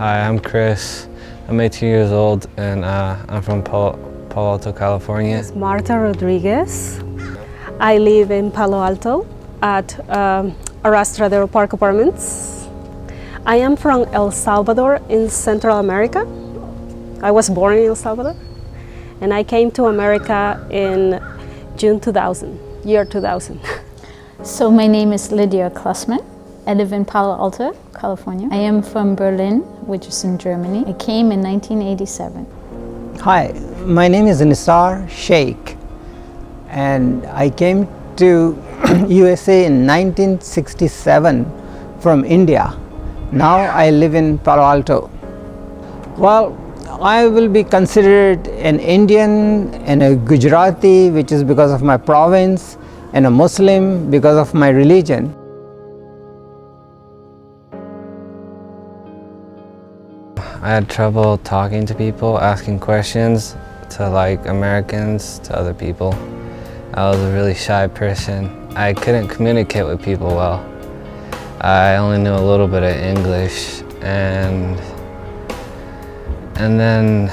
Hi, I'm Chris. I'm 18 years old and I'm from Palo Alto, California. It's Marta Rodriguez. I live in Palo Alto at Arastradero Park Apartments. I am from El Salvador in Central America. I was born in El Salvador and I came to America in June 2000, year 2000. So my name is Lydia Klassman. I live in Palo Alto, California. I am from Berlin, which is in Germany. I came in 1987. Hi, my name is Nisar Sheikh and I came to USA in 1967 from India. Now I live in Palo Alto. Well, I will be considered an Indian and a Gujarati, which is because of my province, and a Muslim because of my religion. I had trouble talking to people, asking questions to Americans, to other people. I was a really shy person. I couldn't communicate with people well. I only knew a little bit of English and then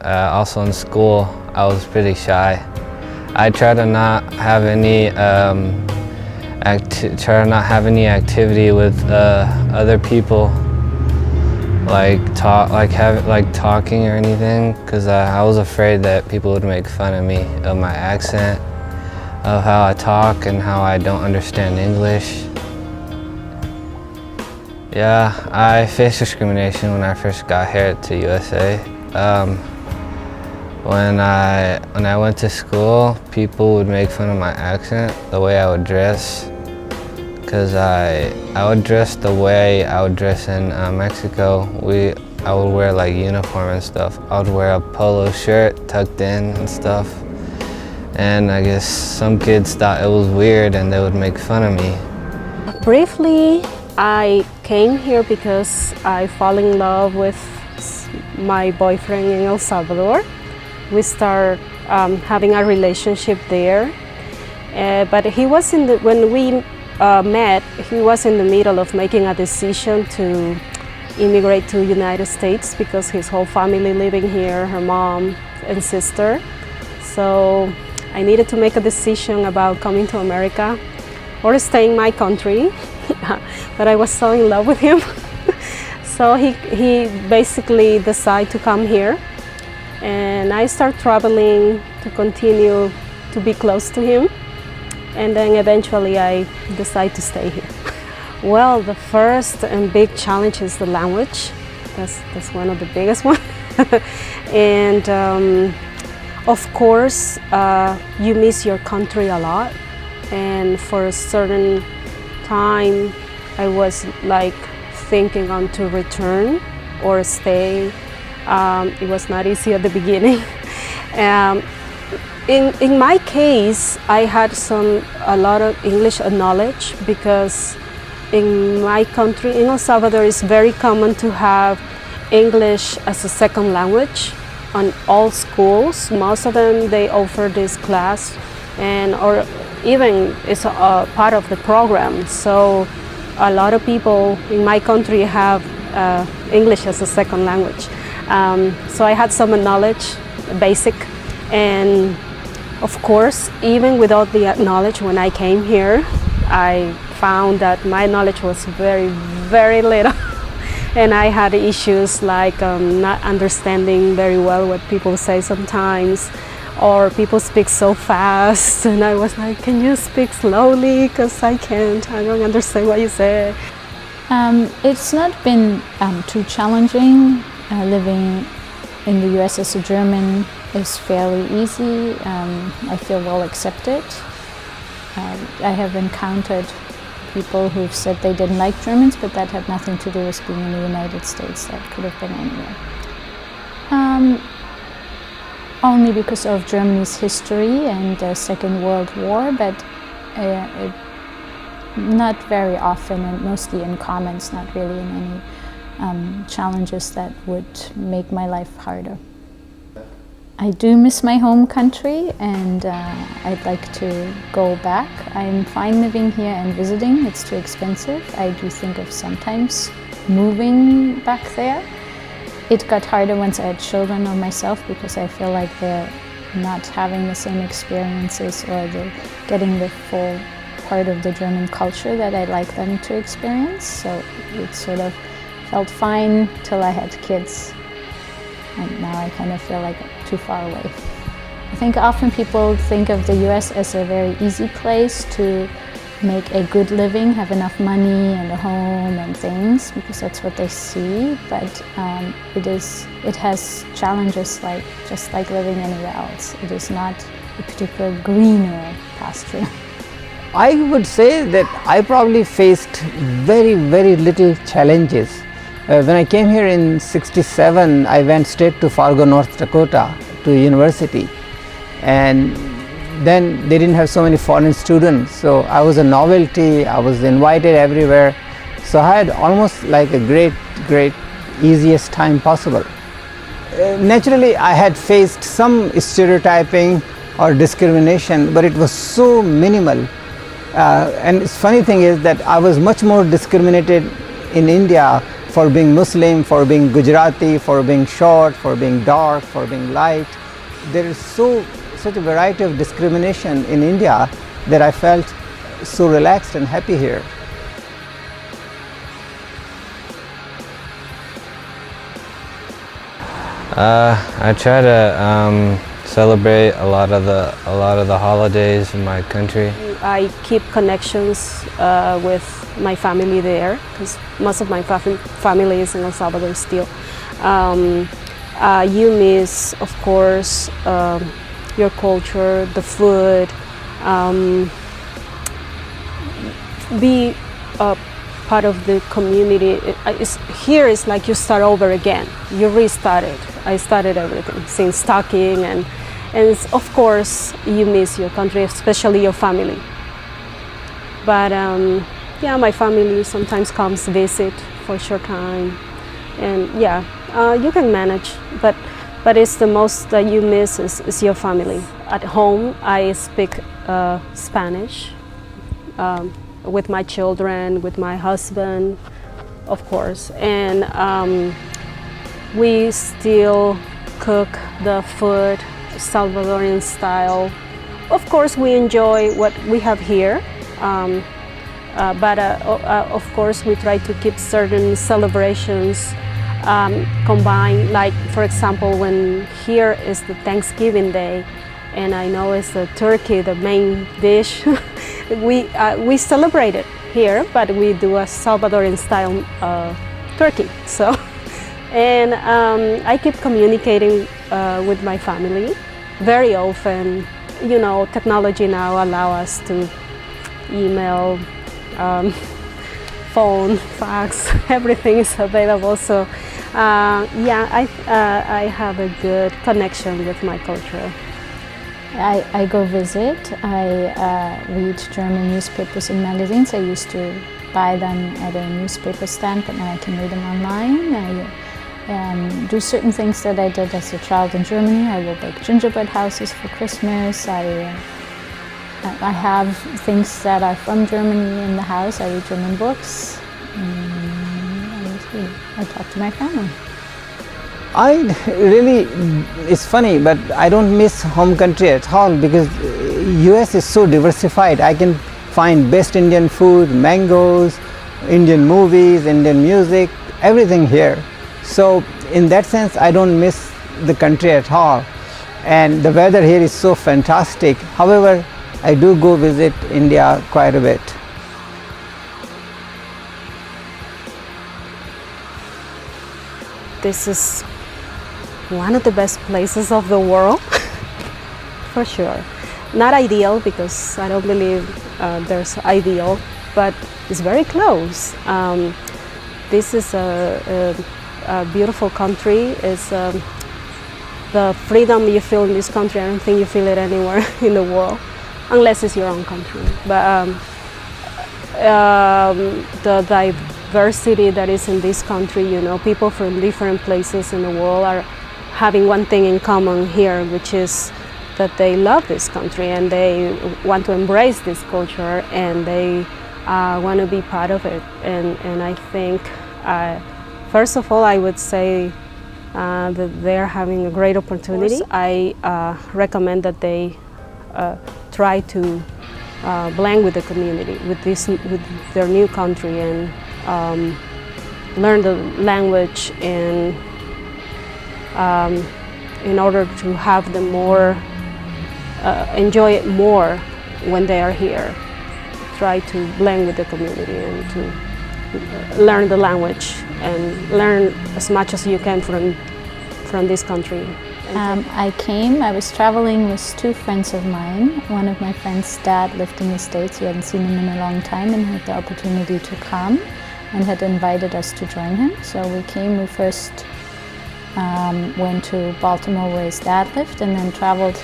also in school I was pretty shy. I try to not have any activity with other people. Talking or anything, because I was afraid that people would make fun of me, of my accent, of how I talk and how I don't understand English. Yeah, I faced discrimination when I first got here to USA. When I went to school, people would make fun of my accent, the way I would dress. Because I would dress the way I would dress in Mexico. I would wear uniform and stuff. I would wear a polo shirt tucked in and stuff. And I guess some kids thought it was weird and they would make fun of me. Briefly, I came here because I fell in love with my boyfriend in El Salvador. We started having a relationship there. But he was when we met, he was in the middle of making a decision to immigrate to the United States because his whole family living here, her mom and sister. So I needed to make a decision about coming to America or staying in my country, but I was so in love with him. So he basically decided to come here and I started traveling to continue to be close to him. And then eventually I decided to stay here. Well, the first and big challenge is the language. That's one of the biggest ones. And of course, you miss your country a lot. And for a certain time, I was thinking on to return or stay. It was not easy at the beginning. In my case, I had a lot of English knowledge because in my country, in El Salvador, it's very common to have English as a second language on all schools. Most of them, they offer this class or even it's a part of the program. So a lot of people in my country have English as a second language. So I had some knowledge, basic, and of course, even without the knowledge, when I came here, I found that my knowledge was very, very little. And I had issues like not understanding very well what people say sometimes, or people speak so fast. And I was like, can you speak slowly? Because I can't, I don't understand what you say. It's not been too challenging. Living in the US as a German is fairly easy. I feel well accepted. I have encountered people who've said they didn't like Germans, but that had nothing to do with being in the United States. That could have been anywhere. Only because of Germany's history and the Second World War, but not very often, and mostly in comments, not really in any challenges that would make my life harder. I do miss my home country and I'd like to go back. I'm fine living here and visiting. It's too expensive. I do think of sometimes moving back there. It got harder once I had children or myself, because I feel like they're not having the same experiences or getting the full part of the German culture that I'd like them to experience. So it sort of felt fine till I had kids, and now I kind of feel like too far away. I think often people think of the US as a very easy place to make a good living, have enough money and a home and things, because that's what they see. But it has challenges just like living anywhere else. It is not a particular greener pasture. I would say that I probably faced very, very little challenges. When I came here in '67, I went straight to Fargo, North Dakota to university, and then they didn't have so many foreign students, so I was a novelty. I was invited everywhere, so I had almost like a great easiest time possible. Naturally, I had faced some stereotyping or discrimination, but it was so minimal. And the funny thing is that I was much more discriminated in India for being Muslim, for being Gujarati, for being short, for being dark, for being light. There is such a variety of discrimination in India that I felt so relaxed and happy here. I try to celebrate a lot of the holidays in my country. I keep connections with my family there, because most of my family is in El Salvador still. You miss, of course, your culture, the food, be part of the community. Here is like you start over again. You restarted. I started everything since talking, and of course you miss your country, especially your family. But yeah, my family sometimes comes visit for a short time, and yeah, you can manage. But it's the most that you miss is your family. At home, I speak Spanish with my children, with my husband, of course, and we still cook the food Salvadorian style. Of course, we enjoy what we have here, but of course, we try to keep certain celebrations combined. Like, for example, when here is the Thanksgiving Day, and I know it's the turkey, the main dish. we celebrate it here, but we do a Salvadorian style turkey. So, and I keep communicating with my family very often. You know, technology now allows us to email, phone, fax, everything is available. So, yeah, I have a good connection with my culture. I go visit. I read German newspapers and magazines. I used to buy them at a newspaper stand, but now I can read them online. I do certain things that I did as a child in Germany. I will bake gingerbread houses for Christmas. I have things that are from Germany in the house. I read German books. I talk to my family. It's funny, but I don't miss home country at all, because US is so diversified. I can find best Indian food, mangoes, Indian movies, Indian music, everything here. So in that sense, I don't miss the country at all. And the weather here is so fantastic. However, I do go visit India quite a bit. This is one of the best places of the world, for sure. Not ideal, because I don't believe there's ideal, but it's very close. This is a beautiful country. It's the freedom you feel in this country. I don't think you feel it anywhere in the world, unless it's your own country. But the diversity that is in this country, you know, people from different places in the world are having one thing in common here, which is that they love this country and they want to embrace this culture, and they want to be part of it. And I think First of all, I would say that they're having a great opportunity. I recommend that they try to blend with the community, with their new country, and learn the language, and in order to have them more enjoy it more when they are here. Try to blend with the community and to learn the language and learn as much as you can from this country. I was traveling with two friends of mine. One of my friend's dad lived in the States. We hadn't seen him in a long time and had the opportunity to come and had invited us to join him. So we came, we first went to Baltimore where his dad lived, and then traveled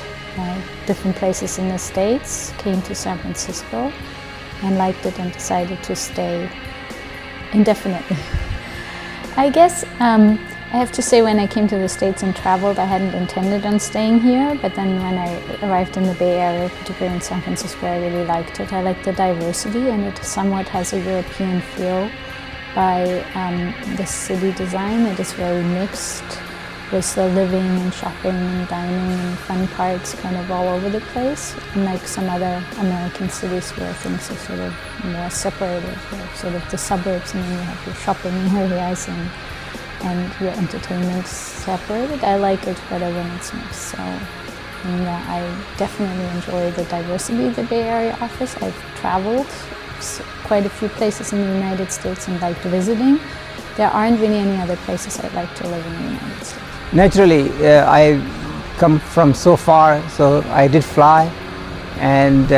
different places in the States, came to San Francisco and liked it and decided to stay indefinitely. I guess I have to say, when I came to the States and traveled, I hadn't intended on staying here, but then when I arrived in the Bay Area, particularly in San Francisco, I really liked it. I like the diversity, and it somewhat has a European feel by the city design. It is very mixed, with the living and shopping and dining and fun parts kind of all over the place, unlike some other American cities where things are sort of more separated, sort of the suburbs, and then you have your shopping areas and your entertainment separated. I like it better when it's mixed. So I definitely enjoy the diversity the Bay Area offers. I've traveled quite a few places in the United States and liked visiting. There aren't really any other places I'd like to live in the United States. Naturally, I come from so far, so I did fly, and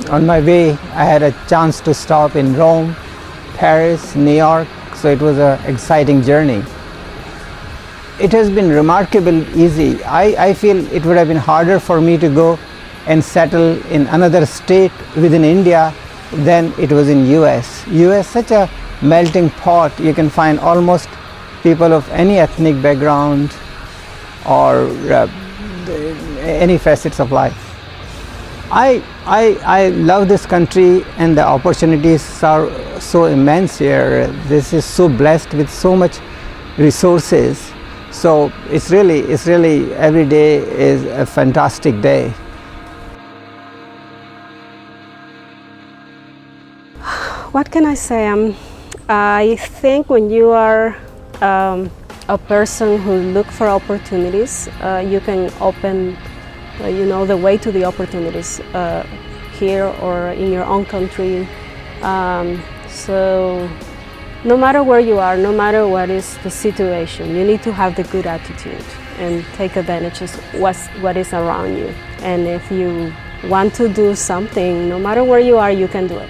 on my way I had a chance to stop in Rome, Paris, New York, so it was an exciting journey. It has been remarkably easy. I feel it would have been harder for me to go and settle in another state within India than it was in US. US is such a melting pot. You can find almost people of any ethnic background or any facets of life. I love this country, and the opportunities are so immense here. This is so blessed with so much resources. So it's really every day is a fantastic day. What can I say? I think when you are a person who look for opportunities, you can open, the way to the opportunities here or in your own country. So no matter where you are, no matter what is the situation, you need to have the good attitude and take advantage of what is around you. And if you want to do something, no matter where you are, you can do it.